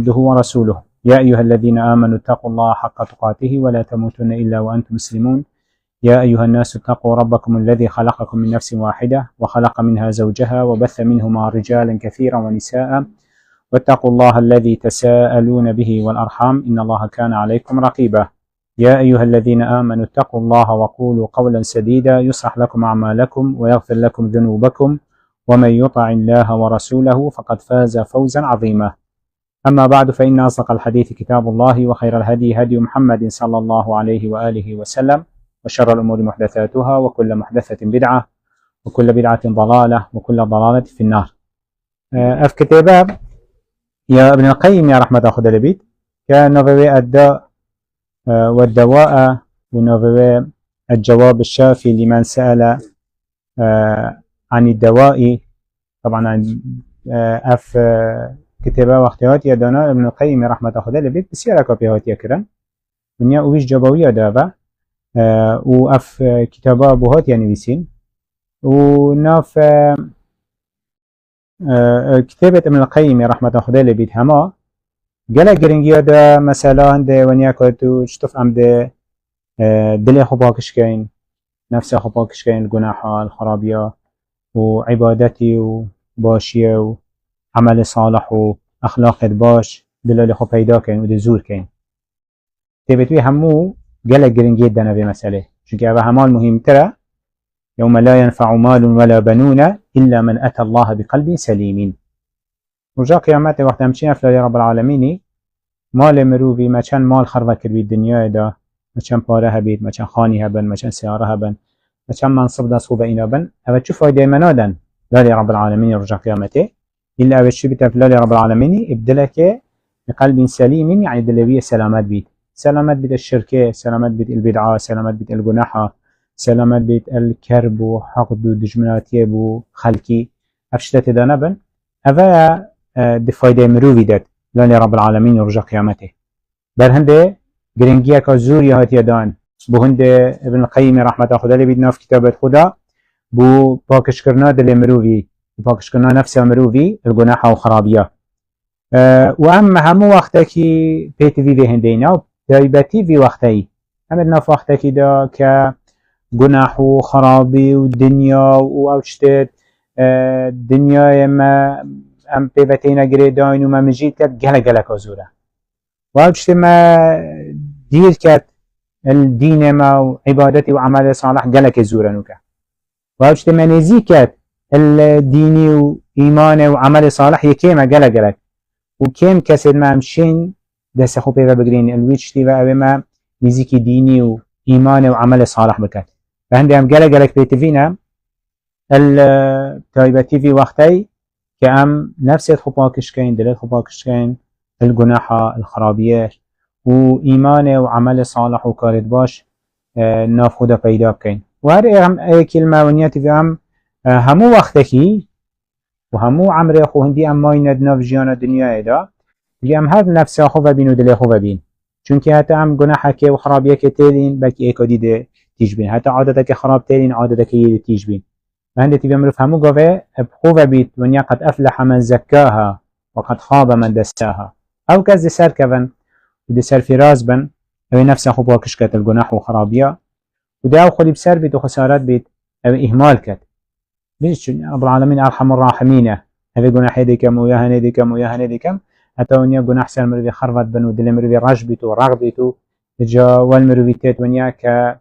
عبده ورسوله يا أيها الذين آمنوا اتقوا الله حق تقاته ولا تموتن إلا وأنتم مسلمون يا أيها الناس اتقوا ربكم الذي خلقكم من نفس واحدة وخلق منها زوجها وبث منهما رجالا كثيرا ونساء واتقوا الله الذي تساءلون به والأرحام إن الله كان عليكم رقيبا يا أيها الذين آمنوا اتقوا الله وقولوا قولا سديدا يصلح لكم أعمالكم ويغفر لكم ذنوبكم ومن يطع الله ورسوله فقد فاز فوزا عظيما أما بعد فإن أصدق الحديث كتاب الله وخير الهدي هدي محمد صلى الله عليه وآله وسلم وشر الأمور محدثاتها وكل محدثة بدعة وكل بدعة ضلالة وكل ضلالة في النار. أف كتابة يا ابن القيم يا رحمة خدا لبيت كنوبة الداء والدواء ونوبة الجواب الشافي لمن سأل عن الدواء. طبعا أف كتابة واختيارات يدانا ابن القيم رحمة خدا لبيت بسيارة كوبيهات يكرن ونيا اويش جوابية دابا وأف كتابة بوهات ينويسين وناف كتابة ابن القيم رحمة خدا لبيت هما قال جرينجيا دا مثلا عند ونيا كاتو شتف عمد دل خباكش كين نفس خباكش كين الجناحة الخرابية وعبادتي وباشية وعمل صالح وأخلاق باش دلالي خو پیدا كين ودزور كين تبتوي همو قال جرينجيا دا نبي مسألة شنك أبا همال مهم ترى يوم لا ينفع مال ولا بنون إلا من أتى الله بقلب سليم. رجاء قيامته وقت همچين أفلال رب العالمين مال مروبي ما كان مال خربة كربي الدنيا دا ما كان پاره هبيد ما كان خاني هبن ما كان سيارة هبن ما كان منصب دا صوبة إنا بن أبا تشوف فايدة منادن لالي رب العالمين رجاء قيامته إلا أبا تشوف بتفلال رب العالمين ابدلك بقلب سليم يعني دلوية سلامات بيت سلامات بيت الشركة سلامات بيت البدعة سلامات بيت الجناحة سلامات بيت الكرب وحقد ودجمناتيب وخلقي أفشتت دانبن أفا دفايدة مروفي دات لالي رب العالمين رجع قيامته برهنده گرنگيا كزوري هاتي دان بهنده ابن القيم رحمة خدا لبيد ناف كتابت خدا بو باكش كرنا دل مروفي باكش كرنا نفسه مروفي الجناحة وخرابية وأما همو وقتكي بيتي في هندينا دايبتي في وقتي أما ناف وقتكي دا ك جناح وخرابي والدنيا وأوشتت الدنيا ما أم بيبتينا جريداين وما مجيد كات جلا كزورة وأوشت ما دير كات الدين ما وعبادتي وعمل صالح جلا كزورة نوكا وأوشت ما نزي كات الديني وإيمان وعمل صالح يكيما جلا وكيم كسر ما مشين دست خو بيبا بجرين الويتشتي وأبما نزيكي ديني وإيمان وعمل صالح بكات فهندي هم جلك بيتفينا التايبتي في وقتي كأم نفس الخباكش كين دل الخباكش كين الجناحة الخرابية وإيمان وعمل صالح وكارد باش ناف خدا پیدا كين وهر هم أي كلمة ونياتي في همو وقتكي وهمو عمر خو هندي أم ماي ندنا في جيانا دنيا دا اللي أم هاد نفس خو بين ودل خو بين چونك هتا أم جناحة كي وخرابية كتيرين بكي ايكادي ده تيج بين حتى عادتك خراب ترين عادتك يد تيج بين فهندي تبي أمر فهمو قوة بخوة بيت ونيا قد أفلح من زكاها وقد خاب من دساها أو كز دسر كفن ودسر فراز بن أو نفس أخو باكش كت الجناح وخرابية وده أو خلي بسر بيت وخسارات بيت أو إهمال كت ليش رب العالمين أرحم الراحمين هذا جناح يديكم ويا هنديكم ويا هنديكم حتى ونيا جناح سر مربي خربت بن ودل مربي رج بيت ورغ بيتو جا والمربي تات ونيا ك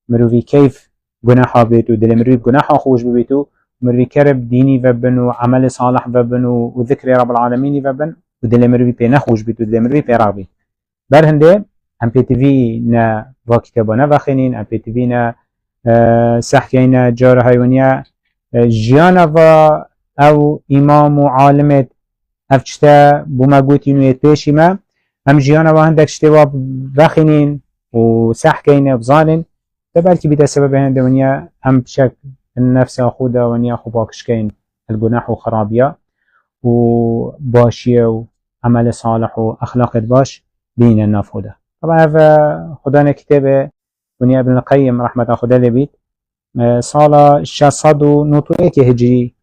مروي كيف جناحه بيتو دل مروي جناحه خوش ببيتو مروي كرب ديني وبن وعمل صالح وبن وذكر رب العالمين وبن ودل مروي بينا خوش بيتو دل مروي بيراغبي برهنده ام بي تي في نا وكتابنا وخنين ام بي تي في نا سحكينا جار حيوانيا جيانا و او امام وعالمت افشتا بما قوتين ويتباشي ما ام جيانا وهندك اشتوا وخنين وسحكينا بظالن تبالكي بدا سبب هنا دونيا هم بشكل النفس أخوده ونيا أخو باكشكين الجناح وخرابية وباشية وعمل صالح وأخلاق باش بين النافوده. طبعا هذا خدانا كتابه ونيا ابن القيم رحمة خدا لبيت صالة شصدو نوتو ايك هجري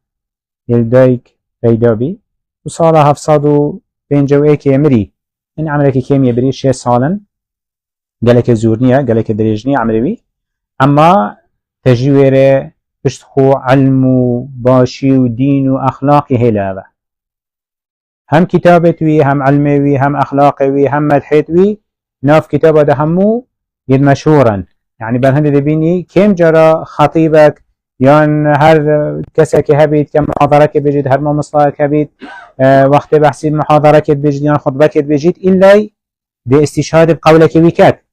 يلدايك بيدابي وصالة هفصدو بينجو ايه كيمري ان عملك كيميا بري 6 سالا قالك زورنيا قالك دريجني عمري اما تجويره بشتخو علم باشي ودين واخلاقي هلا هم كتابتوي هم علمي هم اخلاقي هم مدحتوي ناف كتابه ده همو يد مشهورا يعني بالهند دبيني كم جرى خطيبك يان هر كسك هبيت كم محاضرة بيجيد هر ما مصلحك هبيت وقت بحثي محاضرة بيجيد يان خطبك بيجيد إلا دي استشهاد بقولك ويكات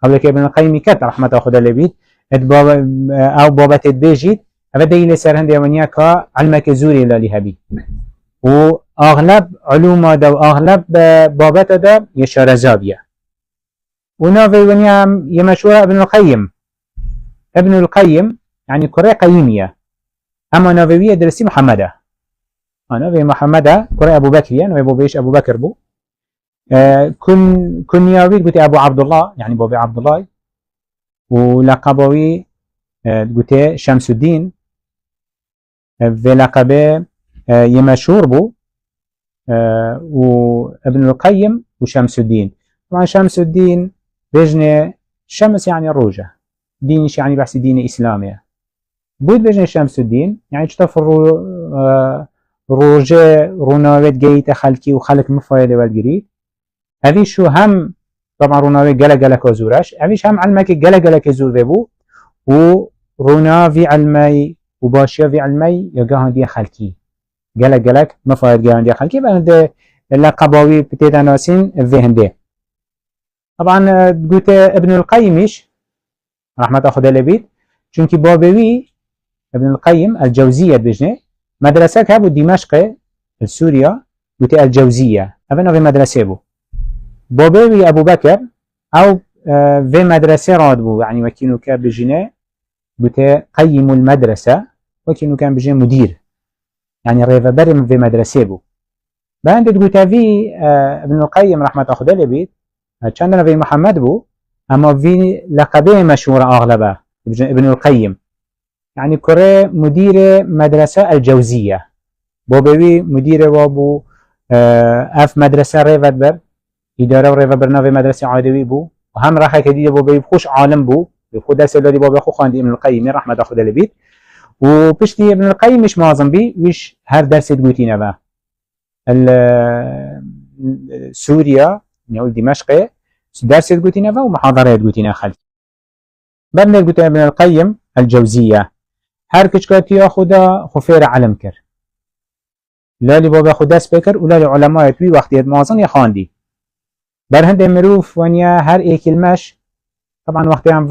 قولك ابن القيم كات رحمة خدا لبيت او بابت بيجيد هذا دليل سر هندي ونيا كا علمك زوري لا لهبي واغلب علوم دا واغلب بابت دا يشار زابيه ونافي ونيا يمشوها ابن القيم ابن القيم يعني كرة قيمية أما نافية درسي محمدة نافي محمدة كرة أبو بكر يعني أبو بيش أبو بكر بو كن ياوي قلت أبو عبد الله يعني بابي عبد الله ولقبوي قلت شمس الدين في لقبه يمشور بو وابن القيم وشمس الدين طبعا شمس الدين بجنة شمس يعني الروجة دينش يعني بحث دين إسلامي بود بجنة شمس الدين يعني تشتف روجة روناويت جيت خلقي وخلق مفايدة والجريد هذه شو هم طبعا روناويت جلا كزورش هذيش هم علمك جلا كزور ببو وروناوي علمي وباشيا في علمي يجاه دي خلقي جلا مفايد جاه دي خلقي بعد اللقباوي بتيدا ناسين الذهن طبعا قلت ابن القيمش رحمة خدا لبيت چونكي بابوي ابن القيم الجوزية بجنة مدرسة كابو دمشق السوريا قلت الجوزية ابن في مدرسة بو بابوي أبو بكر أو في مدرسة راد بو يعني وكينو كان بجنة قلت قيم المدرسة وكينو كان بجنة مدير يعني ريفا برم في مدرسة بو بعد قلت في ابن القيم رحمة خدا لبيت چندنا في محمد بو اما في لقبه مشهور اغلبه ابن القيم يعني كره مدير مدرسة الجوزية بوبوي مدير وابو اف مدرسة ريفت بر اداره ريفت برنا في مدرسة عادوي بو وهم راح كديد بوبوي بخوش عالم بو بخود درس اللي بوبوي خو خاندي ابن القيم رحمة خدا لبيت وبشتي ابن القيم مش معظم بي ويش هر درس تقولينا بقى سوريا نقول دمشق درس قوتينا ومحاضرات قوتينا خلف بدنا قوتنا ابن القيم الجوزية هر كشكاتيا خدا خفير علم كر لا لبابا خدا سبكر ولا لعلماء توي وقتيات معظم يخاندي برهند مروف ونيا هر اي كلمش طبعا وقتي هم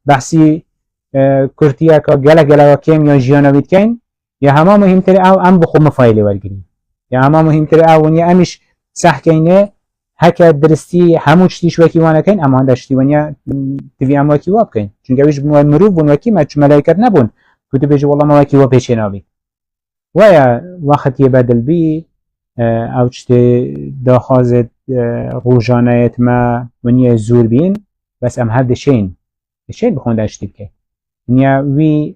بحثي كرتيا كا جلا كيم يا جيانا بيتكين يا هما مهمتر او ام بخو مفايلة والجري يا هما مهمتر او ونيا امش صح كينه هكا درستي هموش تيش وكي وانا كين اما هندشتي ونيا تبي ام وكي واب كين چونکه ويش مروف بون وكي ما ملائكه نبون كنت بيجي والله ما وكي واب هيشنابي ويا وقت يبدل بي او چته داخازت روجانيت ما ونيا زور بين بس ام هاد شين بخون داشتي بكي ونيا وي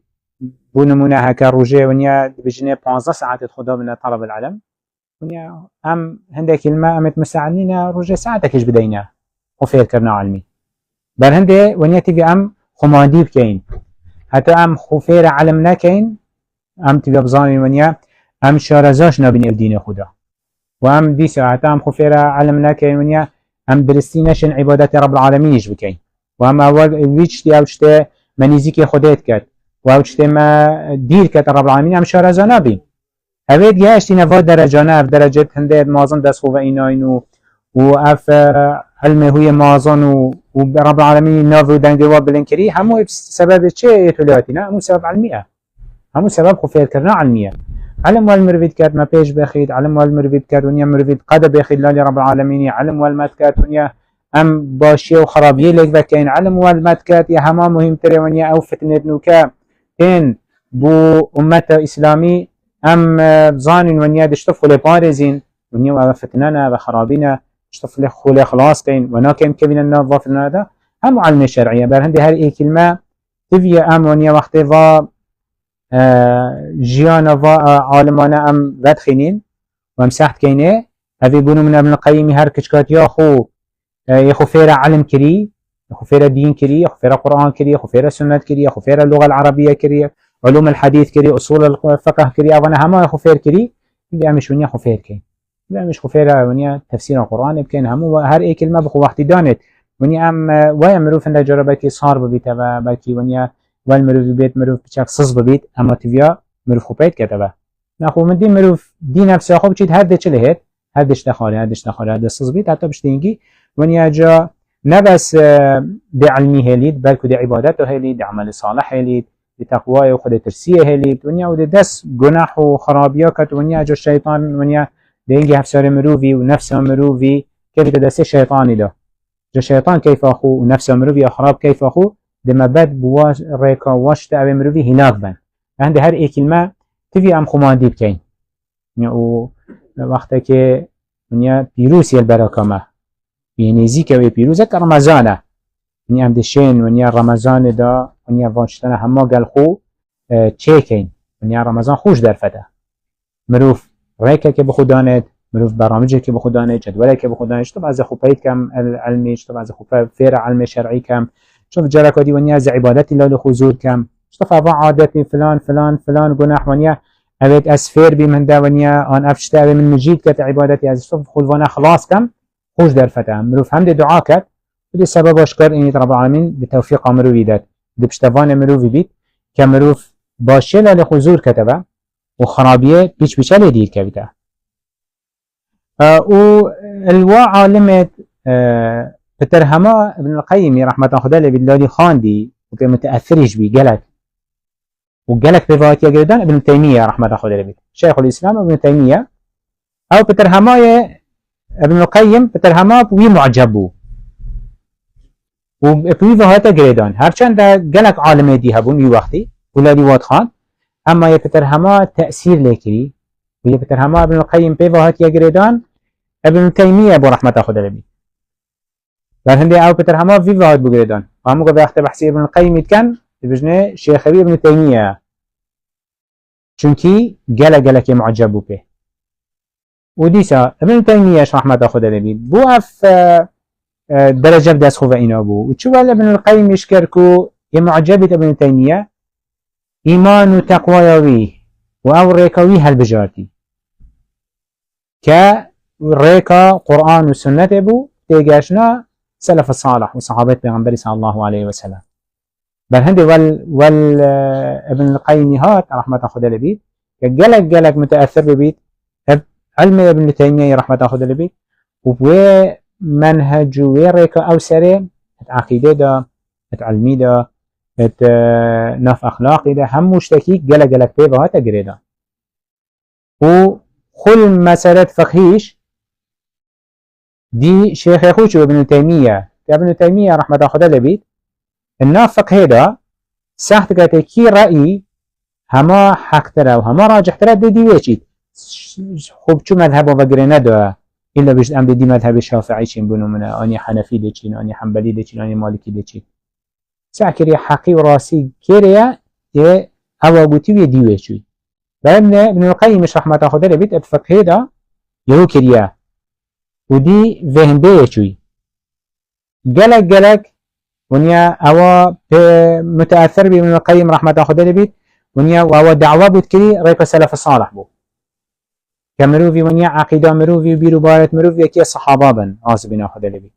بونمونه هكا روجه ونيا بجنه 15 ساعات خدا من طلب العلم ونيا ام هندك الماء امت مساعدنينا رجع ساعتك ايش بدينا وفير كرنا علمي بل هندي ونيا تبي ام خمادي بكين حتى ام خفير علمنا كين ام تبي بزاني ونيا ام شارزاش نبين الدين خدا وام دي ساعة ام خفير علمنا كين ونيا ام درستينشن عبادات رب العالمين ايش بكين وام اول الويتش دي اوشته منيزيكي خديت كات واوشته ما دير كات رب العالمين ام شارزا نبين اوید گشتی نفاد درجانه اف درجه هنده مازن دست خوبه ایناین و اف علم هوی مازن و رب العالمین ناف و دنگوا بلنکری همو سبب چه اطلاعاتی نه همو سبب علمیه همو سبب خفیر کرنا علمیه علم والمروید کرد ما پیش بخید علم والمروید کرد ونیا مروید قد بخید لالی رب العالمین علم والمد کرد ونیا ام باشی و خرابیه لک بکین علم والمد کرد یا همه مهمتره ونیا او فتنه نوکه این بو امت اسلامی ام بزانين ونيا دشتف بارزين ونيا وفتننا وخرابينا دشتف خول خلاص كين وناكم كبين النظاف هذا هم علم شرعيه بل هندي هر كلمه تفي ام ونيا وقت وا جيانا وا عالمانا ام ودخينين وهم سحت كينه هذي بونو من ابن القيم هر كشكات ياخو فيرا علم كري، ياخو فيرا دين كري، ياخو فيرا قرآن كري، ياخو فيرا سنة كري، ياخو فيرا اللغة العربية كري، علوم الحديث كري، أصول الفقه كري، أولا هما ياخو فير كري، اللي أمش ونيا خو فير كين، اللي أمش خو فيرا ونيا تفسير القرآن بكين همو هر أي كلمة بخو وقت دانت ونيا أم ويا مروف عند جربتي صار ببيت أبا بلكي ونيا والمروف ببيت مروف بشك صص ببيت أما تبيا مروف خو بيت كتبه ناخو من دي مروف دي نفسه خو بتشيد هاد چلهت هادش دخاله هادش دخاله هاد صص بيت حتى بشتينجي ونيا جا نبس دي علمي هليد بلكو دي عبادته هليد دي عمل صالح هليد دي تقوى وخد ترسيه هليد ونيا ودي دس جناح وخرابيا كت ونيا جا الشيطان ونيا دينجي هفسار مروفي ونفسه مروفي كيف تدس الشيطان ده جا الشيطان كيف أخو ونفسه مروفي أخراب كيف أخو دم بد بواش ريكا واش تأبي مروفي هناك بن عند هر أي كلمة تبي أم خماندي بكين يعني وقت که ونیا پیروسی البرکه ما بینیزی که وی پیروزه که رمضانه ونیا هم دشین ونیا رمضان دا ونیا وانشتن همه گل خو چه کن ونیا رمضان خوش در فته مروف ریکه که بخودانت مروف برامجه که بخودانت جدوله که بخودانت شتو بعض خوبایت کم علمی شتو بعض خوب فیر علم شرعی کم شتو جرکادی ونیا ز عبادتی لال خزور کم شتو فوا عادت فلان فلان فلان گناه ونیا أبيت أسفير بمن داونيا أن أفشت أبي من مجيد كت عبادتي از الصف خلوانا خلاص كم خوش در فتح مروف هم دي دعا كت ودي سبب أشكر إني رب العالمين بتوفيق مروفي دات دي بشتفان مروفي بيت كمروف باشيلا لخزور كتبه وخرابية بيش بيشالي دير كبتا والوا علمت بترهما ابن القيم رحمة الله عليه بالله خان دي وكمتأثرش بي قالك وقالك بفاتيا جردان ابن تيمية رحمة الله عليه شيخ الإسلام ابن تيمية أو بترهماية ابن القيم بترهما وي معجبو وبوي فاتيا جردان هرچند قالك عالمي دي هبون وي وقتي ولادي واد خان أما يبترهما تأثير لكري ويبترهما ابن القيم بفاتيا جردان ابن تيمية برحمة الله عليه فهندي أو بترهما في فات بجردان وهم قبل أخت بحسي ابن القيم كان بجنه شيخ ابن تيمية چونكي جلا كي معجبو به وديسا ابن تيمية رحمة الله عليه بو اف درجة بدس خوفا اينا بو وچوال ابن القيم يشكركو يمعجبت ابن تيمية ايمان و تقوى و او ريكاوي هالبجارتي كا ريكا قرآن و سنة بو تيجاشنا سلف الصالح وصحابة پیغمبر صلى الله عليه وسلم بل هندي وال ابن القيم هات رحمة الله عليه جلك متأثر ببيت علم ابن تيمية رحمة الله عليه وبوي منهج ويرك أو سرين عقيدة دا علمي دا نف أخلاقي دا هم مشتكي جلك بيبه هات جريدا وكل مسألة فقهيش دي شيخ خوش ابن تيمية رحمة الله عليه النافق هيدا ساحت كاتي كي رأي هما حق ترى وهما راجح ترى دي ويشيت خوب شو مذهب وغيرنا دا إلا بجد أم دي مذهب الشافعي شين بنو منا أني حنفي دي شين أني حنبلي دي شين أني مالكي دي شين ساكري حقي وراسي كيريا دي هوا قوتي ويدي ويشوي بأن ابن القيم مش رحمة الله عليه بيت الفقه هيدا يهو كيريا ودي فهم بيشوي جلك ونيا أوا متأثر بابن القيم رحمة الله عليه بيت ونيا وهو دعوة بتكري ريك السلف الصالح بو كمروفي ونيا عقيدة مروفي بيرو بارت مروفي كي الصحابة بن عاصبين أخذ عليه بيت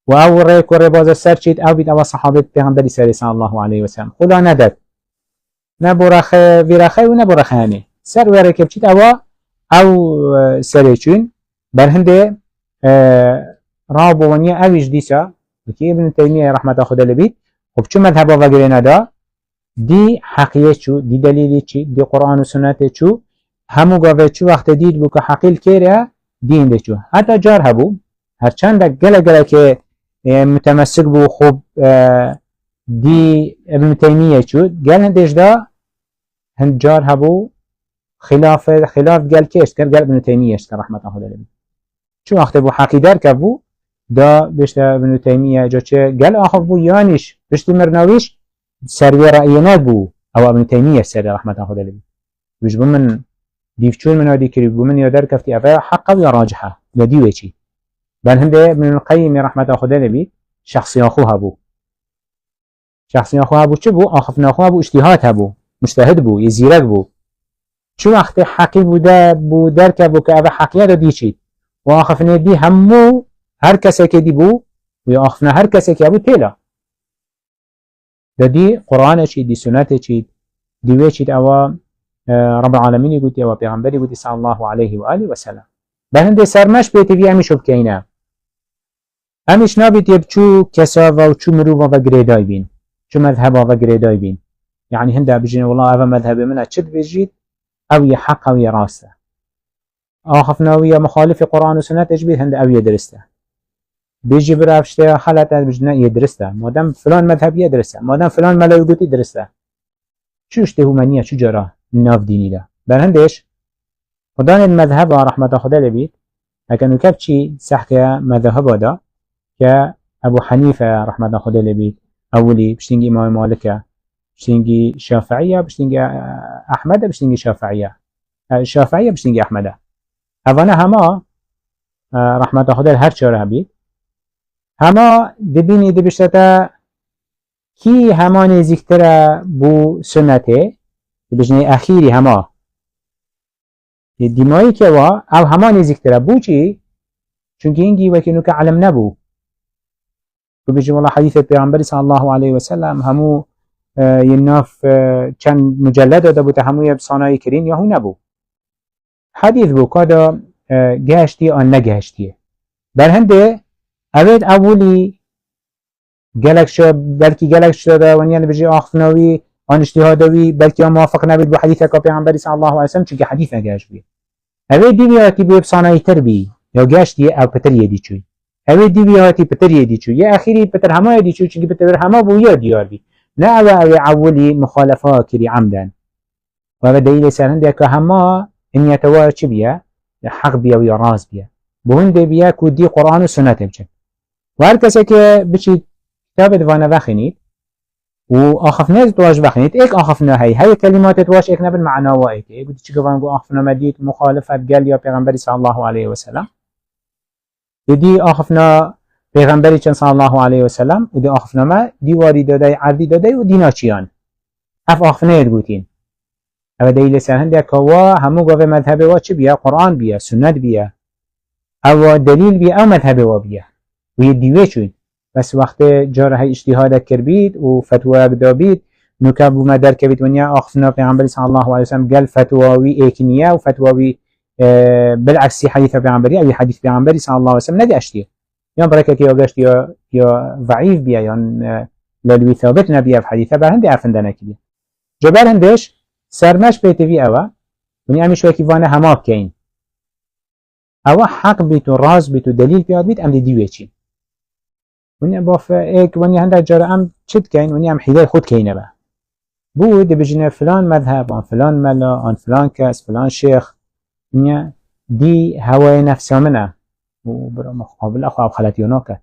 وأو ريك ورباز السرشيت أو بيت أوا صحابة پیغمبر صلى الله عليه وسلم خلا ندد نبو رخ ورخي ونبو رخاني سر ورك بشيت أوا أو سريشون برهنده رابو ونيا أويش ديسا وكي ابن تيمية رحمة الله عليه بيت وبشو مذهبه وغيرنا دا دي حقيقة شو دي دليل شو دي قرآن وسنة شو همو قوة شو وقت ديد بو كحقيل كيريا دين دي شو حتى جار هبو هرچند گله که متمسك بو خوب دي ابن تيمية شو قال هندش دا هند جار هبو خلاف قال كيش قال ابن تيمية رحمة الله عليه شو وقت بو حقي دار كبو دا بشت ابن تيمية جا چه قال آخر بو يانش بشت مرناويش سروي رأينا بو او ابن تيمية سر رحمة الله عليه بيجبو من ديفچون من هادي كريب ومن يدار كفتي أفا حقا ويا راجحة لدي ويشي بل هنده ابن القيم رحمة خدا لبي شخصي أخوها بو شخصي أخوها بو چه بو؟ آخفنا أخوها بو اجتهاد هبو مجتهد بو يزيرك بو چو وقت حقي بو درك بو كأفا حقيا دا دي چي و آخفنا دي همو هر کسی که دی بو ويا آخفنا هر کسی که بو تيلا دا دي قرآن چي دي سنة چي دي وي چي اوا رب العالمين يقول يا پیغمبر يقول صلى الله عليه وآله وسلم بهنده سرمش بيتي في امي شب كينا اميش نابت يبچو كساوا وچو مروفا و گريداي بين چو مذهبا و گريداي بين يعني هنده بجين والله افا مذهب منها چد بجيد او يحق او يراسته آخفنا ويا مخالف قرآن وسنة تجبيد هنده او يدرسته بيجي برافشته خلطه بجنا يدرسته مادام فلان مذهب يدرسته مادام فلان ملايقوتي درسته چو اشتهومانيه چو جراه ناف ديني ده بل هندش خدان المذهب رحمة خدا لبيت لكن وكب چي سحكة مذهب ده كأبو حنيفة رحمة خدا لبيت أولي بشتنجي إمام مالكة بشتنجي شافعية بشتنجي أحمد بشتنجي شافعية بشتنجي أحمد أفانا هما رحمة خدا الهر شاره بيت هما دبيني دبشتا كي هما نزيكتر بو سنته بجنه اخیری هما دیمایی که وا او هما نزیکتره بو چی؟ چونکه اینگی وکنو که علم نبو و بجنه والله حدیث پیغمبری صلی الله علیه وسلم همو یناف چند مجلد داده بوده همو یبسانایی کرین یا هو نبو حدیث بو کادا گهشتی آن نگهشتیه بر هنده اوید اولی گلک شد بلکی گلک شده و یعنی بجی آخفناوی آن اجتهادوی بلکه موافق نبید با حدیث که پیغمبری صلی الله علیه وسلم چون حدیث نگاش بی اوی دیویاتی بی بسانایی تر بی یا گشت یه او پتر یه دی چوی اوی دیویاتی پتر یه دی چوی یه اخیری پتر همه یه دی چوی چون پتر همه بو یا دیار بی نه اوی اولی مخالفه کری عمدن و اوی دلیل سرهنده که همه این یتوار چی بیه حق بیه و یا راز بیه بو هنده بیه که دی قرآن و سنت بچه و هر کسی که بچی کتاب دوانه وخینید و آخفنا تواش بخنيت ايك آخفنا هاي كلمات تواش ايك نبن معنا وايك ايك قلت چيكو فانقو آخفنا مديت مخالفة قال يا پیغمبري صلى الله عليه وسلم دي آخفنا پیغمبري صلى الله عليه وسلم ودي آخفنا ما ديواري داداي عردي داداي و دينا چيان اف آخفنا يدقوتين او دليل سرهن دي كوا همو قوة مذهب وا چه بيا قرآن بيا سنت بيا او دليل بيا او مذهب وا بيا ويديوه چوين بس وقت جاره اجتهاد کربید و فتوا دابید نکب و مدر کبید ونیا آخفنا پیغمبر صلی الله علیه وسلم قال فتواوی ایکنیه و فتواوی بالعکس حدیث پیغمبری او حدیث پیغمبری صلی الله علیه وسلم ندی اشتیه یا برکتی یا گشت یا ضعیف بیا یا للوی ثابت نبیه في حدیثه بر هندی افندنه کبیه جبر هندش سرمش بیتوی اوه ونیا همیش وکی وانه هماک کین اوه حق بیتو راز بیتو دلیل بیاد بیت ام دیوه چی ونیا باف ایک ونیا هنده جاره ام چید کین ونیا ام حیده خود کینه با بود بجنه فلان مذهب آن فلان ملا آن فلان کس فلان شیخ ونیا دی هوای نفس منه و برا مقابل اخو او خلطیونا که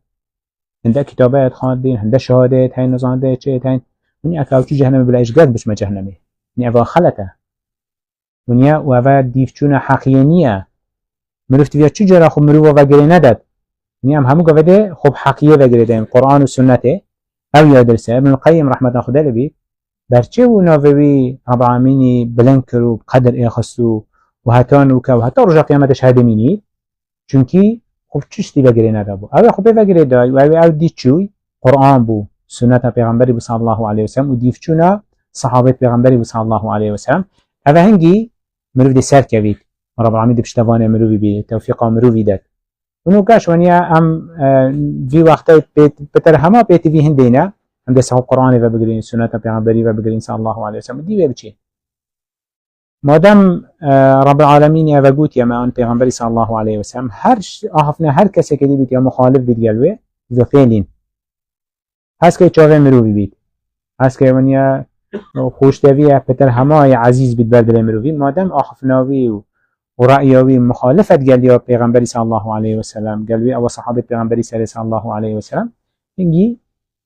هنده کتابات خواندین هنده شهادت هین نزانده چه هین ونیا اکاو چو جهنم بلا اشگاد بشم جهنمه ونیا اوه خلطه ونیا و اوه دیفچون حقیانیه مروفت بیا چو جاره خو مروفا وگره ندد نعم همو قفده خب حقيقة وقرده قرآن و سنته او يادرسه ابن القيم رحمة خدا لبي برچه و ناووي رب العالمين بلنكرو بقدر اخستو و هتان و هتا رجا قيامتش هدميني چونكي خب چشتي وقره ندابو او خب وقره داي و او دي چوي قرآن بو سنة پیغمبری بو صلى الله عليه وسلم و ديفچونا صحابة پیغمبری بو صلى الله عليه وسلم او هنگي مروف دي سر كويد رب العالمين دي بشتوانه مروفي بي توفيقا مروفي داد ونو كاش ونيا ام في وقتها بتر هما بيتي في هندينا هم ده صحاب قرآن و بقرين سنة پیغمبری و بقرين صلى الله عليه وسلم دي بچه مادام رب العالمين يا وقوت يا ما ان پیغمبری صلى الله عليه وسلم هر احفنا هر کسی که بيت يا مخالف بيت گلوه ذو فعلين هست که چاوه مروی بيت هست که ونيا خوشتویه بتر هما عزيز بيت بردل مروی مادام احفناوی و رأيوي مخالفة قال يا پیغمبر صلى الله عليه وسلم قال او صحابة پیغمبر صلى الله عليه وسلم هنگي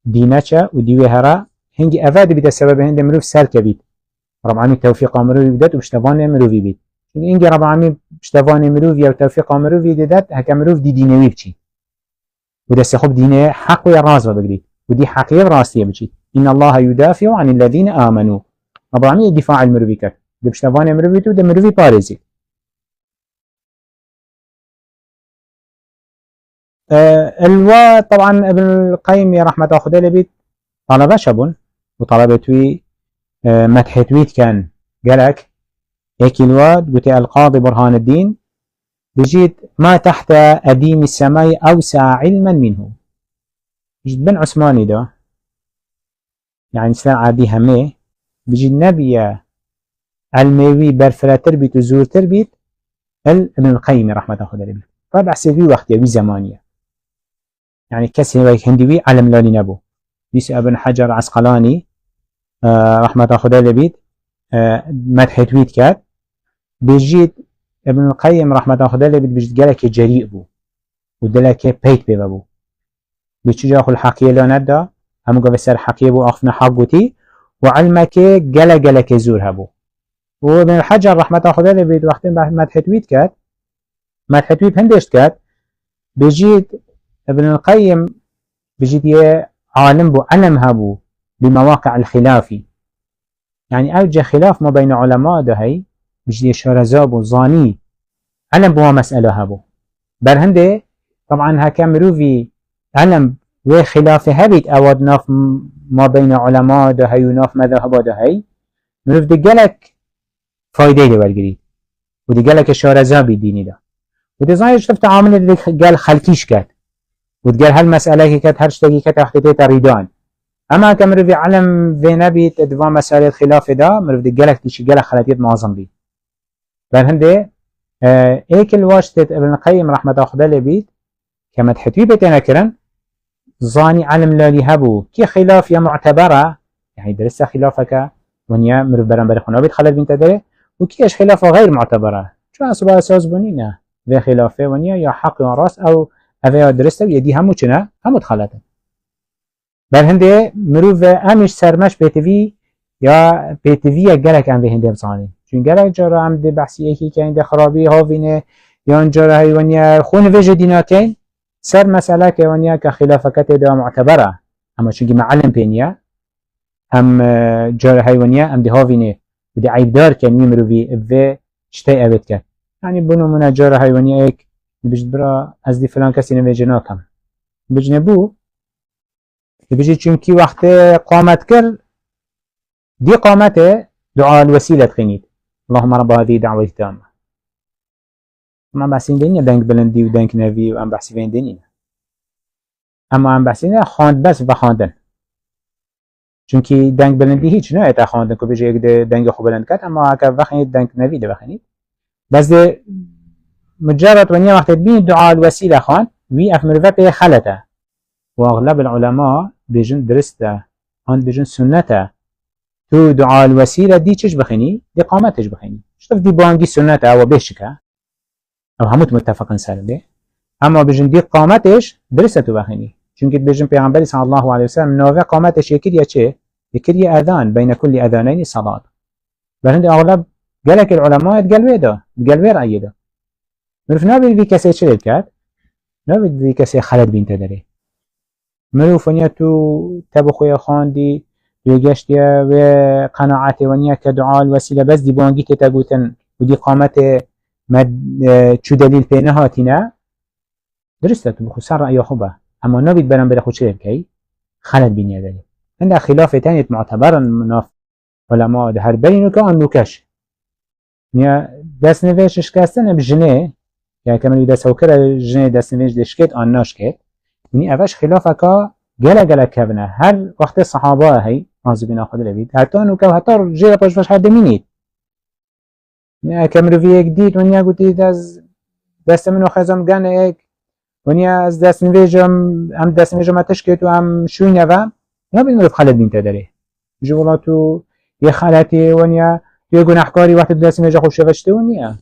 دينچا و ديوه هرا هنگي افاد بيت السبب هند مروف سال كبيت رب العالمين توفيق مروف بدات و بشتوان مروفي بيت اینجا رب العالمین پشتوان مروفی و توفیق مروفی دیدت هک مروف دی دینوی بچید و دست خوب دینه حق و راز بگرید و دی حقیق راستیه بچید إن الله يدافع عن الذين آمنوا رب العالمين دفاع المروفي كات دي بشتوان مروفي تو دي مروفي بارزي الوا طبعا ابن القيم رحمة الله خدا لبيت طلبة شبون وطلبة توي مدح تويت كان قالك هيك الواد قلت القاضي برهان الدين بجيت ما تحت أديم السماء أوسع علما منه بجيت بن عثماني ده يعني سلام عادي همه بجي النبي الموي برفلاتر بيت وزورتر بيت ابن القيم رحمة الله خدا ربع سيفي وقت يبي زمانية يعني كسي ويك هندوي علم لالي نبو ديس ابن حجر عسقلاني رحمة الله خدا لبيت مدح تويت كات بجيت ابن القيم رحمة الله خدا لبيت بجيت قالك جريء بو ودلك بيت بيبو بيتشجا خل حقية لاندا همو قبل سر حقية بو أخفنا حقوتي وعلمك جلا جلا كزور هبو وابن الحجر رحمة الله خدا لبيت وقت مدح تويت كات مدح تويت هندشت كات بجيت ابن القيم بجيت يه عالم بو علم هبو بمواقع الخلافي يعني أوجه خلاف ما بين علماء ده هي بجيت شارزاب وظاني علم بو مسألة هبو برهنده طبعا هكا مروفي علم وخلاف هبيت أود ناف ما بين علماء ده هي وناف مذهب ده هي مروف دقلك فايدة ده والجريد ودقلك شارزابي ديني ده ودزاين شفت عامل اللي قال خلكيش كات وتقال هالمسألة كات هرشتكي كات اختتي تريدان أما كمرو في علم في نبي تدفع مسألة خلاف ده مرو في قالك تيجي قالك خلاتيت معظم بي فالهندي ايك الواشتت ابن القيم رحمة الله خدا لبيت كما تحتوي بيتنا كرن ظاني علم لالي هبو كي خلاف يا معتبرة يعني درست خلافك ونيا مرو بران برخونا بيت خلال بنت داره وكيش خلاف غير معتبرة شو أصبح أساس بنينا في خلافه ونيا يا حق يا راس أو أفيا درسته ويدي همو چنا همو دخلاته بل هنده مروف امش سرمش بيتوي يا بيتوي جالك ام به هنده بصاني چون جالك جارا ام ده بحثي ايكي که هنده خرابي هاوينه يا جارا هيوانيا خون وجه ديناكين سر مسألة كوانيا كخلافكت ده معتبرة اما چونكي معلم بينيا هم جارا هيوانيا ام ده هاوينه وده عيب دار كان مروفي في شتاي ابد كان يعني بنو من جارا هيوانيا ايك بجد برا از دي فلان كسي نوجه ناكم بجنبو بجي چونكي وقت قامت كر دي قامته دعاء الوسيلة تخينيت اللهم رب هذه دعوة التامة ما بحثين دينيا دنك بلندي ودنك نبي وام بحثين دينيا اما ام بحثين خاند بس بخاندن چونكي دنك بلندي هيچ نه اتا خاندن كو بجي دنك خو بلند كات اما هكا بخينيت دنك نبي ده بخينيت بس ده مجرد ونيا وقت بين دعاء الوسيلة خان وي افمرفا بي خلته واغلب العلماء بيجن درسته هون بيجن سنته تو دعاء الوسيلة دي چش بخيني دي قامتش بخيني شوف دي بانجي سنته او بيشكا او هموت متفقن سر ده اما بيجن دي قامتش درسته بخيني چونك بيجن پیغمبر صلى الله عليه وسلم نوع قامتش يكريا چه يكريا اذان بين كل اذانين صلاة بلند اغلب قالك العلماء تقلوه ده تقلوه رأيه ده مرف نابد في كسي چه كات نابد في كسي خلد بين تدري مروف ونیا تو تبو خوی خواندی وگشتیا و قناعت ونیا که دعا الوسیله بس دی بانگی که تگوتن و دی قامت چو دلیل پینه هاتینا درسته تو بخو سر رأی خوبه اما نبید برن بره خود چه بکی خلد بینیه داری عند خلاف تانیت معتبرا مناف علماء ده هر برینو که آن نوکش نیا دست نویشش کستن بجنه يعني كمان إذا سوكر جنة دست نویش دشكت آن ناشكت يعني أفش خلافك جلا كبنا هر وقت الصحابة هي نازبين أخذ لبيت حتى إنه كه حتى رجال باش حد منيت يعني كمرو في جديد ونيا قلت دست منو خزم جانا إيك ونيا از دست نویجم هم دست نویجم تشکت و هم شوی نوام نبید مرد خالد بین تداره جوالاتو یه خالتی ونیا یه گناهکاری وقت دست نویجم خوب شوشته ونیا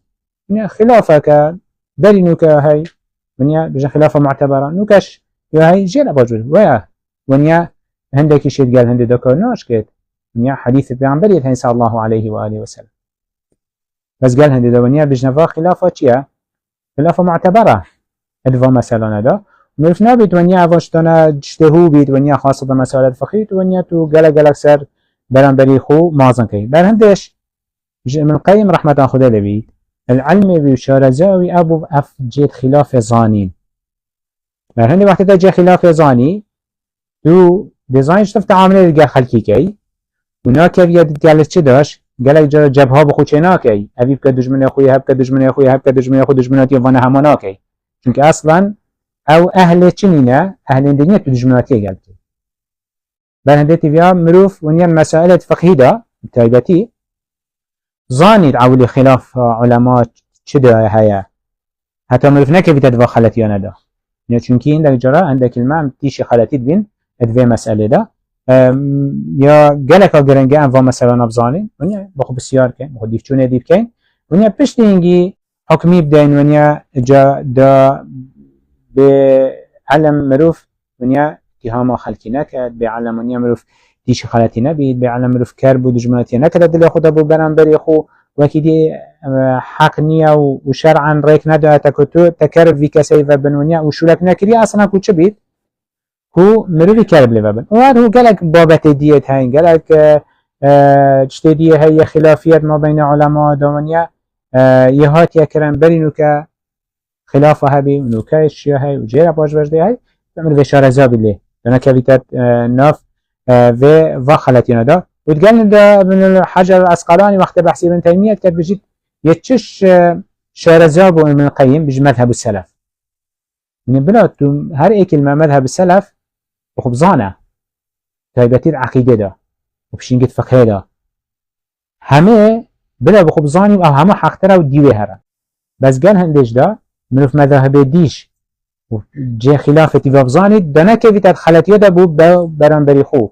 خلافه که داری نو که هی ونیا بجا خلافه معتبره نو کش یا هی جیل باجود ویا ونیا هندکی شید قال هند دکار ناش کد ونیا حدیث پیامبری صلی الله علیه و آله و سلم بس قال هندي دوانيا بجنفا خلافة چيا خلافة معتبرة ادفا مثلا دا مروف نابد ونيا افاشتانا جتهو بيت ونيا خاصة مسائل فقهية ونيا تو قلق سر برانبري خو مازن كي بل هندش ابن القيم رحمة خدا لبيت العلم بشارزاوي ابو اف جيت خلاف ظانين بل هندي وقت جي خلاف ظاني تو ديزاين شفت عامل لقى خلقي كي هناك يد قالت چه داش قالك جبهه بخو چه ناكي ابي بك دجمن اخويا هبك دجمن اخويا هبك دجمن اخو دجمناتي وانا هما ناكي چونك اصلا او اهل چنينه اهل الدنيا دجمناتي قالت بل هندتي فيها مروف ونيا مسائل فقهيه دا تايبتي ظاني عولي خلاف علماء چدا هيا حتى مروف نكي بتدوا خلتي انا دا يعني چونكي عندك جرا عندك الماء تيشي خلتي بين ادوي مساله دا یا گلک گرنگه انواع مثلا نبزانین ونیا بخو بسیار کن بخو دیفچونه دیف کن ونیا پشت اینگی حکمی بدین ونیا جا دا به علم مروف ونیا اتهام خلقی نکد به علم ونیا مروف دیش خلطی نبید به علم مروف کرب و دجمناتی نکد دل خود بو برانبری خو وکی دی حق نیا و شرعا ریک نداره تکتو تکرب وی کسی و بنونیا و شولک نکری اصلا کو چه بید هو مروی کرب لیوابن وهذا هو قالك بابت ديت هاي قالك اجتديه هي خلافيات ما بين علماء دومانيا يهات يكرم برينو ك خلافه هبي ونوكا الشيا هاي وجيرا باش بجدي هاي تعمل في شارزاب اللي لنا كفيتات ناف و خلاتينا دا وتقال دا من الحجر العسقلاني وقت بحثي ابن تيمية كانت بجد يتشش شارزاب من القيم بج مذهب السلف من بلاد هر اي كلمة مذهب السلف بخب زانه تايبتي العقيدة دا وبشين فقه دا همه بلا بخب زاني او همه حق ترى وديوه هره بس قال هندش دا منوف مذهب ديش وجي خلافة وابزاني دا نكفي تدخلت يدا بو برانبري خو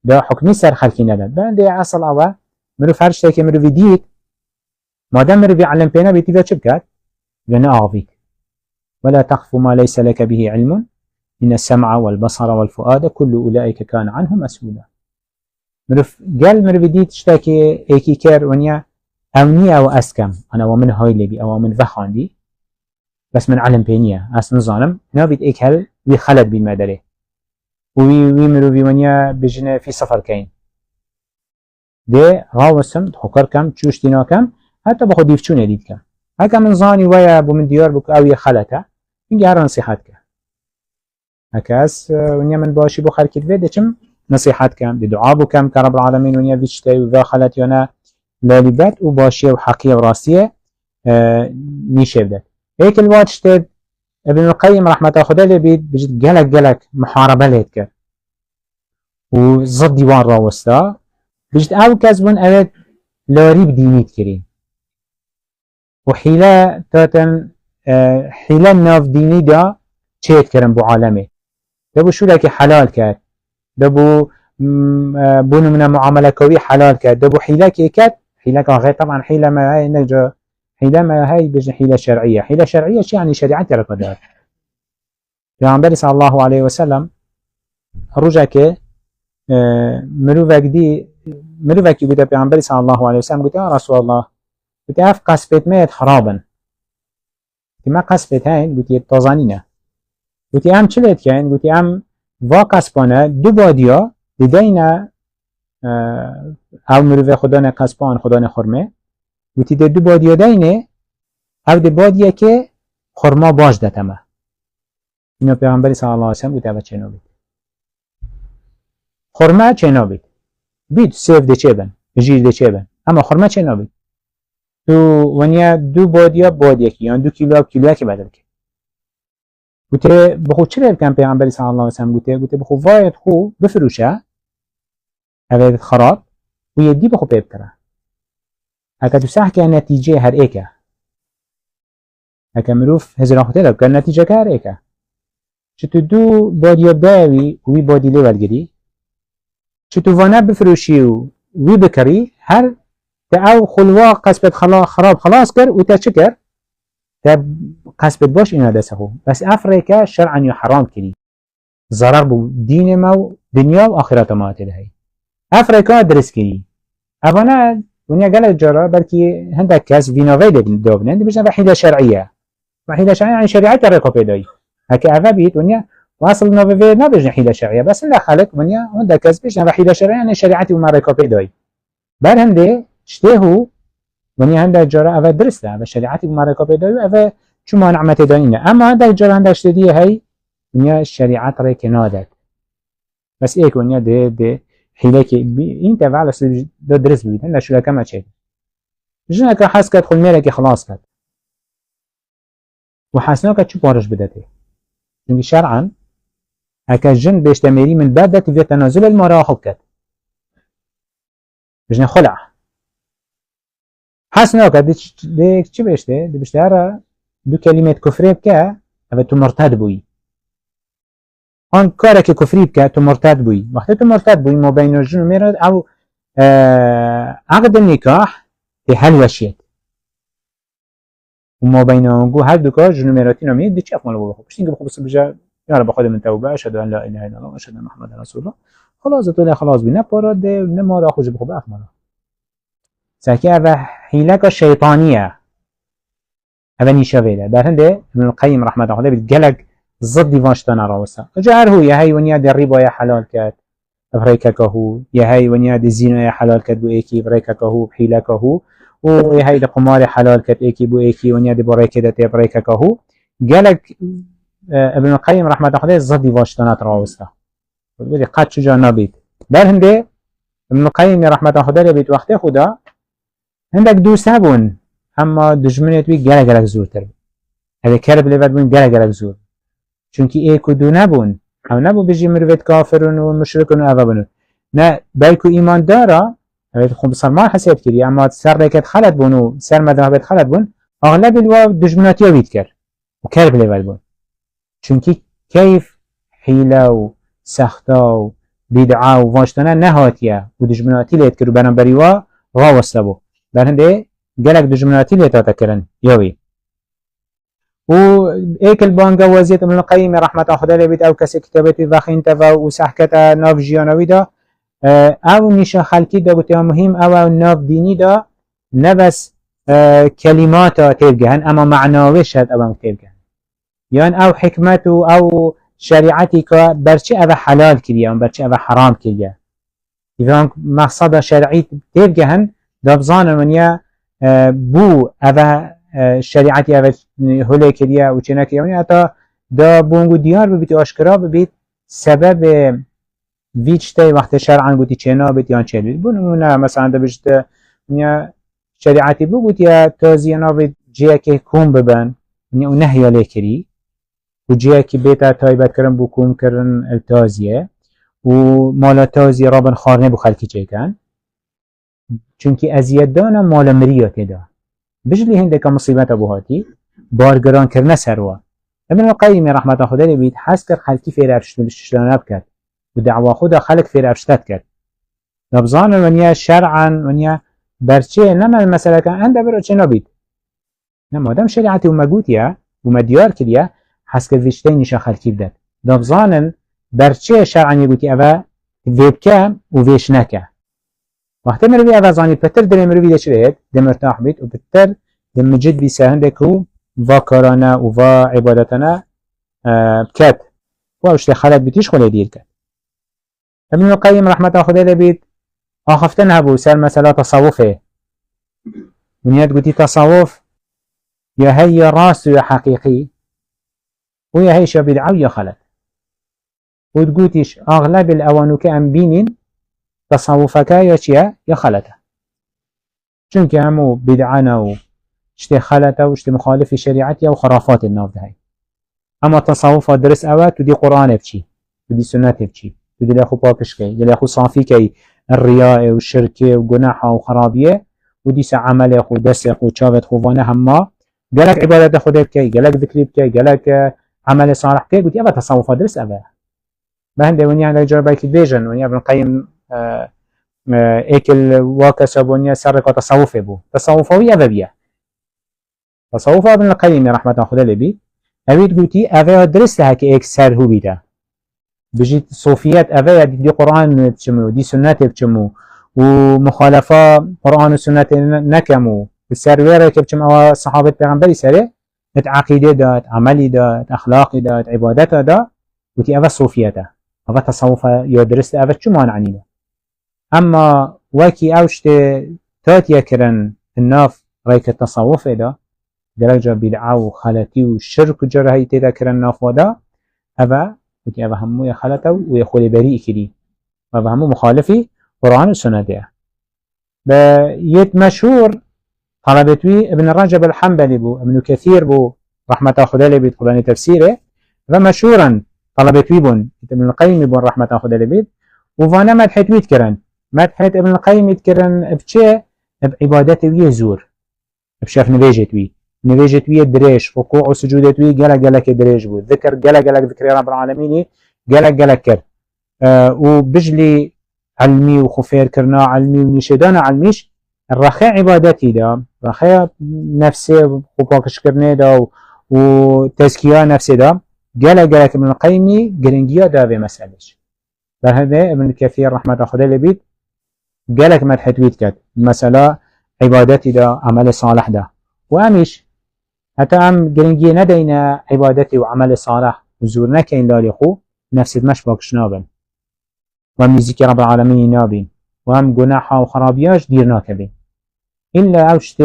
دا حكمي سر خلقي نداد بانده اصل اوه منوف هرشتا که منوفي ديت مادام منوفي علم بينا بيتيفا چه بكات لنا اغفيك ولا تخف ما ليس لك به علم إن السمع والبصر والفؤاد كل أولئك كان عنه مسؤولا مرف قال مرفديت اشتاكي ايكي كير ونيا أوني أو أسكم أنا ومن هاي لبي أو من فخاندي بس من علم بينيا أصلا ظالم نابد ايك هل ويخلد بالمدري وي مروفي ونيا بجنة في سفر كين ده غاوسم حكر كم تشوشتنا كم حتى بخو ديفچون يديد كم هكا من ظاني ويا بو من ديار بك أو يخلته من جهر نصيحتك هكاس ونيا من باشي بو خلقت فيه چم نصيحت كم دي دعا بو كم كرب العالمين ونيا فيشتاي وذا خلت يونا لالبات وباشيه وحقية وراسية نيشه بدت هيك الوقت اشتد ابن القيم رحمة خدا لبيد بجد قلق محاربة ليتك وضد ديوان راوستا بجد او كذبون اوت لاريب دينيت كرين وحيلا تاتن حيلا ناف ديني دا چيت كرن بو عالمي دبو شو لكي حلال كات دبو بونو من معاملة كوي حلال كات دبو حيلا كي كات حيلا غير طبعا حيلا ما هاي نجا حيلا ما هاي بجن حيلا شرعية حيلا شرعية شي يعني شريعتي ركضات پیامبر صلى الله عليه وسلم رجعك مروفك يقول پیامبر صلى الله عليه وسلم قلت يا رسول الله قلت اف قصبت ميت خرابا ما قصبت هاين قلت تازانينه قلت ام چلت كاين قلت ام وا قصبانه دو باديا لدينا او مروف خدا نه قصبان خدا نه خرمه قلت دو باديا دينه او دو باديا که خرما باش دتمه اینو پیغمبر صلی الله علیه و سلم گفت اوه چه نبید خرما چه نبید بید سیف ده چه بن جیر ده چه بن اما خرما چه نبید تو ونیا دو بادیا کی یعنی 2 کیلو که بدل که گفت بخو چرا کم پیغمبر صلی الله علیه و سلم گفت بخو واید خو بفروشه اوه خراب و یدی بخو پیب کرده اگه تو صح که نتیجه هر ایکه اگه مروف هزار خود داد که نتیجه که هر ایکه چطور دو بادیا باوی وی بادی لی ولگری چطور وانه بفروشی و وی بکری هر تا او خلوا قصبت خراب خلاص کر و تا چه کر تا قصبت باش اینا دسته خو بس افریقا شرعا یا حرام کری ضرر بو دین ما و دنیا و آخرت ما تلهی افریقا درست کری اوانه ونیا گله جرا بلکی هندک کس ویناوی دابنه دی بجن وحیده شرعیه وحیده شرعیه یعنی شریعت رکا پیدایی هکه اوه بید ونیا واصل نووی نبجن حیده شرعیه بس لا خلق ونیا هندک کس بجن وحیده شرعیه یعنی شریعتی و رکا پیدایی بر هنده شتهو ونیا هندک جرا اوه درسته اوه شریعتی و رکا پیدایی اوه چون نعمت داینه اما هندک جرا هندک شتدیه هی ونیا شریعت رک نادد بس ایک ونیا ده حیله که این تفعل اصلی دو درس بید هنده شو لکه ما چه جنه که حس کد خل میره که خلاص کد و حسنا کد چو بارش بدته چونکه شرعا اکا جن بیشتمری من بعد دت في تنازل المراحل کد بجنه خلع حسنا کد ده چی بیشته؟ ده بیشته هره دو کلمات کفری بکه او تو مرتد بوی آن کاره که کفری بکه تو مرتد بوی وقتی تو مرتد بوی ما بین الجن و میرد او عقد النکاح ته هل وشیت و ما بین آنگو هر دو کار جنو میراتی نمید دی چی افمال بخواه بشتین که بخواه بس بجا یارا بخواد من توبه اشهد ان لا اله الا الله اشهد ان محمد رسول الله خلاص تو له خلاص بی نه پاراد ده نه ما را خوش بخواه افمالا ساکی او حیلک شیطانیه او نیشه ویده در هنده ابن القیم رحمت الله بید گلک ضد واشتنا راوسا جار هو يا هي ونيا دي الربا يا حلال كات بريكا كهو يا هي ونيا دي الزنا يا حلال كات بو ايكي بريكا كهو بحيلا كهو ويا هي دي قمار حلال كات ايكي بو ايكي ونيا دي بريكا دي بريكا كهو قالك ابن القيم رحمه الله ضد واشتنا راوسا بيقول قد شجا نبيت در هنده ابن القيم رحمه الله بيت وقت خدا عندك دو سبون اما دجمنت بي قالك زورتر هذا كرب لبد بون قالك زور چونکی ایک و دو نبون او نبو بجی مروید کافرون و مشرکون و اوه بنون نه بلکو ایمان دارا خوب سلمان حسیت کری اما سر ریکت خلط بون و سر مذهبت خلط بون اغلب الوا دجمناتی ها بید کر و کرب لیول بون چونکی کیف حیله و سختا و بدعا و واشتانه نهاتیه و دجمناتی لیت کر و بنابری وا غاوسته بو برهنده گلک دجمناتی لیتاتا کرن یاوی و ایک البانگا وزیت ابن القیم رحمت خدا لبید او کسی کتابتی وخین تفا و سحکت ناف جیانوی دا او نیشا خلکی دا گوتی مهم او ناف دینی دا نبس کلماتا تیبگهن اما معناوی شد او تیبگهن یان او حکمت و او شریعتی که برچه او حلال کریه و برچه او حرام کریه اذا مقصد شرعی تیبگهن دا بزان منیا بو او شریعتی اول هله کریه و چنه کریه حتی دا بونگو دیار ببیت آشکرا ببیت سبب ویچته وقت شرعا گوتی چنا بید یا چه بید بونمونه مثلا دا بجت شریعتی بگوت یا تازینا بید جیه که کون ببن و نهیا لی کری و جیه که بیتا تایبت کرن بو کون کرن التازیه و مالا تازی رابن خارنه بو خلکی چه کن چونکی ازیاد دانا مالا مریاتی دا بجلی هنده که مصیبت ابوهاتی بارگران کرنه سروا ابن القیم رحمت خدا لبید حس کرد خلکی فیر افشتانه بکرد و دعوا خدا خلق فیر افشتت کرد نبزان ونیا شرعا ونیا برچه نما المسئله که هنده برو چه نبید نما دم شریعتی و مگوتیه و مدیار کریه حس کرد ویشته نیشا خلکی بدد نبزان برچه شرعا یگوتی اوه ویبکه و ویش نکه وقتی مروی اوزانی پتر دل مروی ده چرید ده مرتاح بید و پتر ده مجد بی سهنده که و کارانه و عبادتانه بکد و اوشته خلط بیتیش خلی دیر کد ابن القیم رحمت خدا لبید آخفتن هبو سر مسئله تصوفه ونیاد گوتی تصوف یا هی راست یا حقیقی و یا هیش بدعو یا خلط و تقوتیش اغلب الاوانو که ام بینین تصوفك يا چيا يا خلته چونك همو بدعنا و اشتي خلته و اشتي مخالف شريعتي و خرافات الناف ده هاي اما تصوف درس اوه تو دي قرآن بچي تو دي سنة بچي تو دي لاخو باكش كي دي لاخو صافي كي الرياء و الشرك و جناحة و خرابية و دي سعمل خو دسق و چاوت خوفانه هما قالك عبادة خده بكي قالك ذكري بكي قالك عمل صالح كي قلت اوه تصوف درس اوه بهنده ونيا عندك جربه كي بيجن ونيا ابن القيم اكل واكسبونيا سرقة تصوفه بو تصوفوية ذبية تصوف ابن القيم رحمة خدا لبي اوید قوتي اوه درس لها که ایک سر هو بیده بجید صوفیت اوه دي قرآن بچمو دي سنت بچمو ومخالفة قرآن والسنة نكمو بالسرويرة كبتم أو صحابة پیغمبری سره ات عقيدة دات عملي دات أخلاقي دات عبادة دات وتي أفا صوفيته أفا تصوفة يدرست أفا شو مانعنينه أما وكي أوشت تاتيا كرن الناف ريك التصوف دا درجة بدعة وخلطي وشرك جرهي تدا كرن ناف ودا أفا وتي أفا همو يخلطه ويخولي بريء كري أفا همو مخالفي قرآن والسنة ده بيت مشهور طلبتوي ابن رجب الحنبلي بو ابن كثير بو رحمة خدا لبيت قرآن تفسيره ومشهورا طلبتوي بون ابن القيم بون رحمة خدا لبيت وفانا مدحتويت كرن مدحت ابن القيم يتكرن بچه بعبادتوي زور بشاف نبيجتوي دريش ركوع وسجودتوي جلا كدريش بو ذكر جلا ذكر يا رب العالمين جلا كر وبجلي علمي وخفير كرنا علمي ونشدانا علميش الرخاء عبادتي دا رخاء نفسي وباكش كرني دا وتزكية نفسي دا جلا ابن القيم جرنجيا دا بمسألش فهذا ابن كثير رحمة خدا لبيت جالك مدحتويت كات المسألة عبادتي دا عمل صالح دا وامش حتى ام جرنجي ندينا عبادتي وعمل صالح وزورنا كين لاليخو نفس المش باكش نابن وام نزيكي رب العالمين نابين وام جناحا وخرابياش ديرنا كبين إلا أوشت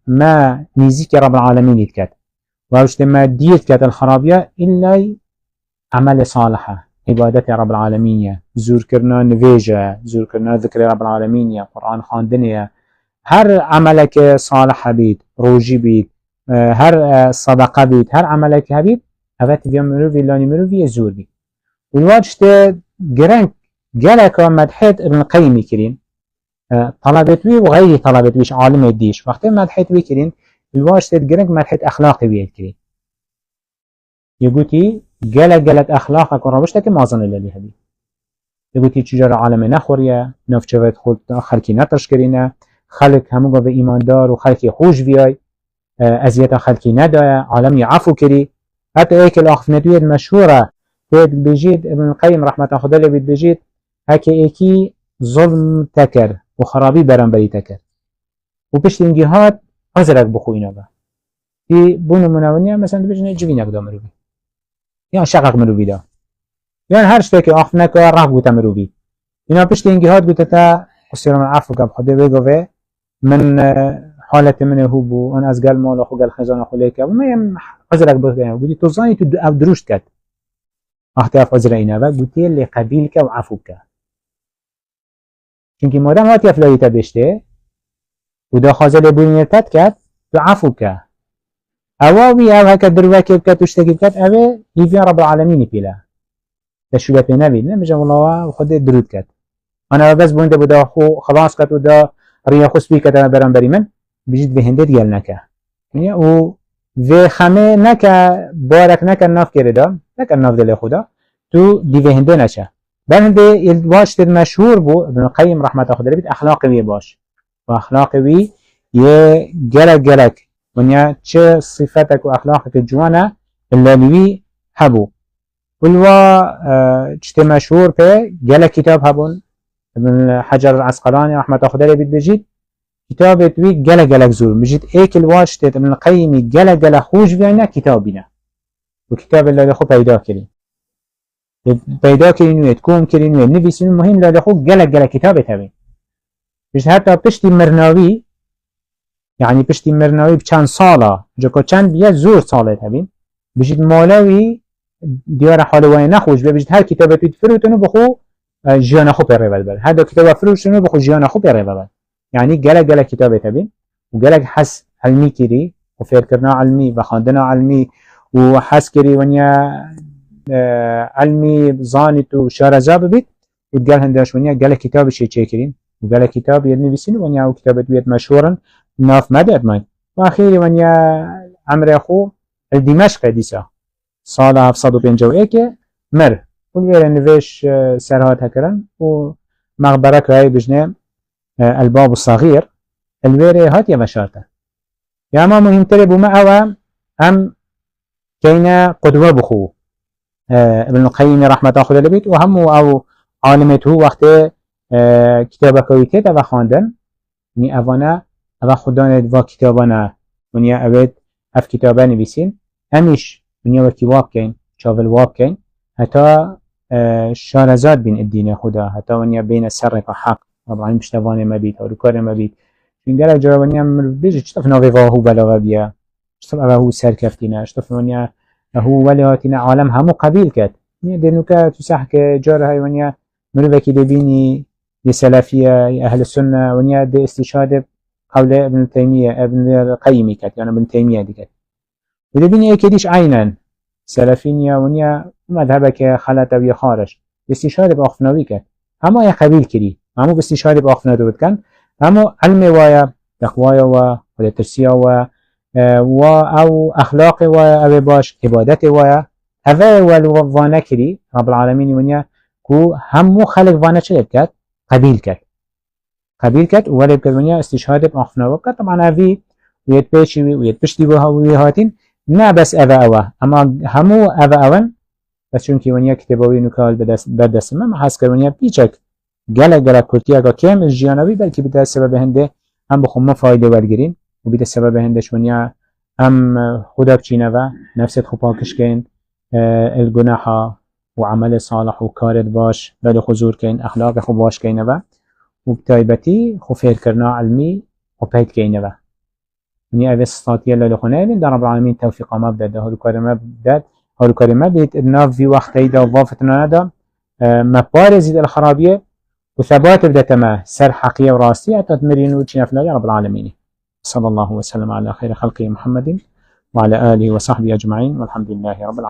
ما نزيكي رب العالمين يتكات وأوشت ما ديت كات الخرابيا إلا عمل صالحة عبادت رب العالمين زور كرنا نفيجة زور كرنا ذكر رب العالمين قرآن خاندنية هر عملك صالح بيت روجي بيت هر صدقة بيت هر عملك هبيت هفت في مروفي لاني مروفي زور بيت والواجت جرنك جالك مدحت ابن القيم كرين طلبتوي وغير طلبتويش عالم الديش وقت مدحت كرين الواجت جرنك مدحت أخلاقي بيت كرين يقولي جلت أخلاقك ورابشتك ما ظن اللي هدي يقولي تجار عالم نخوريا نفجوت خود خلقي نترش كرينا خلق هموغا به إيمان دار وخلقي خوش بياي أزيات خلقي ندايا عالم يعفو كري حتى ايك الأخف ندوية المشهورة بيد بيجيد ابن القيم رحمة خدا لي بيد بيجيد هكي ايكي ظلم تكر وخرابي برنبري تكر وبشت انجيهات عزرك بخوينا با دي بونو مناونيا مثلا بيجينا جوينك دا مروبي يعني شقق مروبي دا يعني هر شتاكي أخف نكا رح بوتا مروبي اینا پشت انجیهات گوته تا قصير من عفو كاب خده بيقوه من حالت من هو بو أنا أزقال مال أخو قال خزانة أخو ليك وما يم عزرك بخده قلت توزاني تدو دروشت كت اختلاف عزر اینا با قلت اللي قبيلك وعفوك چونكي مادام هاتي أفلاي تبشته ودا خازل بنيرتت كت وعفوك أواوي أو هكا دروك بكت وشتكي بكت أوي يفيا رب العالمين بيلا تشوية بنبي نمجا والله وخد درود كت أنا بس بونده بدا خو خلاص كت ودا ريا خسبي كت أنا برام من بجد بهنده ديال نكا و في خمه نكا بارك نكا ناف كرده نكا ناف دل خدا تو دي بهنده نشه بهنده الواش المشهور بو ابن القيم رحمة الله عليه أخلاقي باش وأخلاقي يه جلك ونيا چه صفتك وأخلاقك الجوانة اللي هبو والوا چته مشهور به جلك كتاب هبون ابن حجر العسقلاني رحمة الله عليه بيجيد كتاب توي جلك زور بيجيد ايك الواش تيت ابن القيم جلك خوش بينا كتاب بينا وكتاب اللي خو پیدا کرین و تكون کرین و نویسین مهم لا خو جلك كتاب تبين مش حتى بشتي مرناوي يعني بشتي مرناوي بچند ساله جوكو چند بيا زور ساله تبين بيجيد مولوي ديار حال وين نخوش بيجيد هر كتابه تفروتنو بخو جيانا خو بيريبل بل هذا كتاب فروشنو بخو جيانا خو بيريبل بل يعني جلك كتاب تبين وجلك حس علمي كري وفكرنا علمي بخاندنا علمي وحس كري ونيا علمي زانت وشارزاب بيت وتقال هنداش ونيا جلك كتاب شيء شاكرين وجلك كتاب يدنيسين ونيا وكتابة بيت مشهورا ناف مدد ماي واخيرا ونيا عمري اخو الدمشق ديسا صالة 751 مر والوير نفيش سرهات هكرا ومغبرة كاي بجنة الباب الصغير الوير هات يا مشارته يا ما مهم تربو ما أوام هم كينا قدوة بخو ابن القيم رحمة الله عليه وهم أو عالمته وقت كتابة كويتة و خواندن ونیا اوانه او خدا ند و کتابانه ونیا اوید اف کتابه نویسین امیش ونیا وکی واب کن چاول واب کن حتی شارزاد بین الدین خدا حتی ونیا بین سر و حق طبعا مشتوانه مبید هلو کار مبید چون گره جا ونیا بیجی چطف ناوی واهو بلاغه بیا چطف اوهو سرکفتینه چطف ونیا هو ولهاتنا عالم همو قبیل کد نیا دنو که تو سح که جاره های ونیا منو وکی دبینی يسلفية أهل السنة ونيا دي استشهاد قول ابن تيمية ابن القيم كات يعني ابن تيمية دي كات وده بيني أكيدش عينا سلفينيا ونيا مذهبك خلت أو يخارج استشهاد بأخفناوي كات هما يا قبيل كري هما باستشهاد بأخفنا دود كان هما علم ويا تقوى ولا ترسية أو أخلاق أو باش عبادة ويا هذا والوانا كري رب العالمين ونيا كو همو خلق وانا چلت كات قبیل کرد و ولی بکرونیا استشهاد بآخفنا وکد طبعا اوی وید پیشی وید پشتی وی هاتین نه بس اوه اما همو اوه بس چون که ونیا کتابوی نکال بدست من حس کرد ونیا پیچک گله کرتی اگه کم از جیانوی بلکه بیده سبب هنده هم بخون ما فایده ورگرین و بیده سبب هندش ونیا هم خدا بچینه و نفست خوب پاکش کن الگناحا وعمل صالح وكارد باش بل خزور كين أخلاق خو باش كينوا وبتايبتي خو فير كرنا علمي وبيت كينوا ني أبي الصاتية اللي لخنين در رب العالمين توفيق ما بدأ هلو كارما بيت الناف في وقت يدا ووافتنا ندا ما بارزيد الخرابية وثبات بدأ تما سر حقية وراسية تدمرين وچين أفلا رب العالمين صلى الله وسلم على خير خلقه محمد وعلى آله وصحبه أجمعين والحمد لله رب العالمين.